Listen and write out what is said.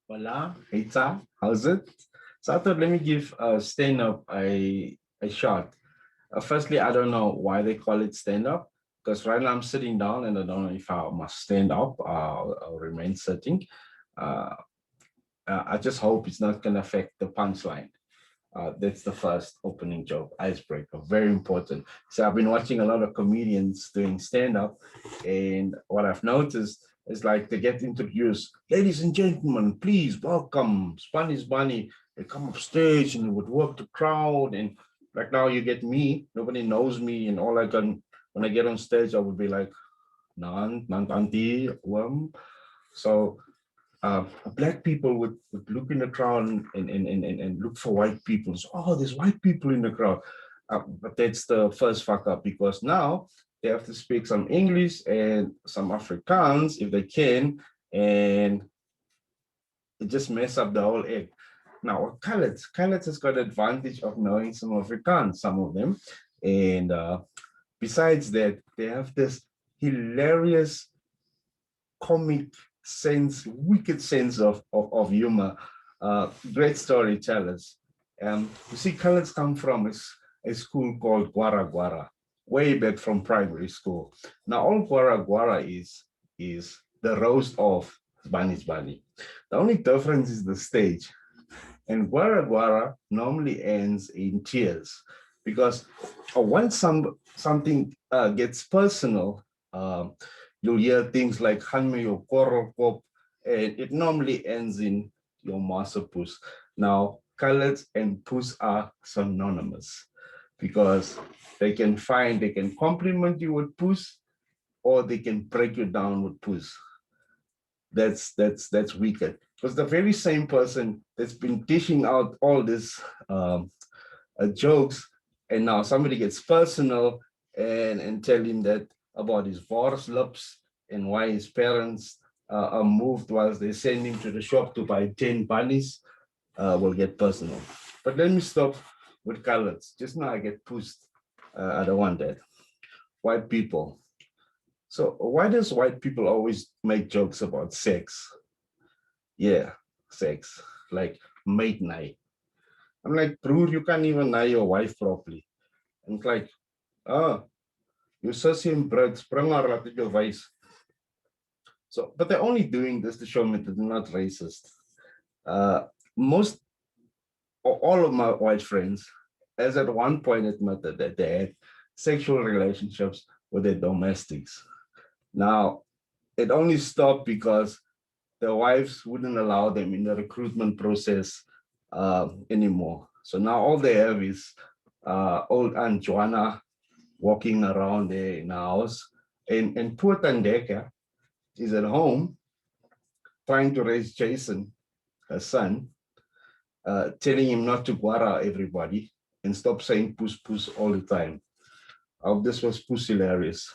Hola, Heita, how's it? So I thought let me give stand-up a shot. Firstly, I don't know why they call it stand-up because right now I'm sitting down and I don't know if I must stand up. I'll remain sitting. Uh, I just hope it's not going to affect the punchline. That's the first opening joke, icebreaker, very important. So I've been watching a lot of comedians doing stand-up, and what I've noticed is like they get introduced, ladies and gentlemen, please welcome Spanish Bunny. They come up stage and they would work the crowd, and like now you get me, nobody knows me, and all I can when I get on stage, I would be like, nan tanti, so black people would look in the crowd and look for white people. So, oh, there's white people in the crowd. But that's the first fuck up because now they have to speak some English and some Afrikaans if they can, and it just mess up the whole egg. Now, Khaled has got the advantage of knowing some Afrikaans, some of them. And besides that, they have this hilarious comic sense, wicked sense of humor, great storytellers. You see, colors come from a school called Guara Guara, way back from primary school. Now, all Guara Guara is the roast of Spanish Bunny. The only difference is the stage. And Guara Guara normally ends in tears because once something gets personal, you'll hear things like "Hanme yo korro kop," and it normally ends in your master puss. Now, colors and puss are synonymous because they can compliment you with puss, or they can break you down with puss. That's wicked because the very same person that's been dishing out all this jokes, and now somebody gets personal and tell him that about his boss lips and why his parents are moved whilst they send him to the shop to buy 10 bunnies, will get personal. But let me stop with colors. Just now I get pushed. I don't want that. White people. So why does white people always make jokes about sex? Yeah, sex. Like mate night. I'm like, bro, you can't even know your wife properly. And it's like, oh, you sissy and bread, spring haar laat jou wys. So, but they're only doing this to show me that they're not racist. Most all of my white friends, as at one point admitted that they had sexual relationships with their domestics. Now, it only stopped because their wives wouldn't allow them in the recruitment process anymore. So now all they have is old Aunt Joanna walking around there in the house, and poor Tandeka is at home trying to raise Jason, her son, telling him not to guara everybody and stop saying puss puss all the time. I hope this was puss hilarious.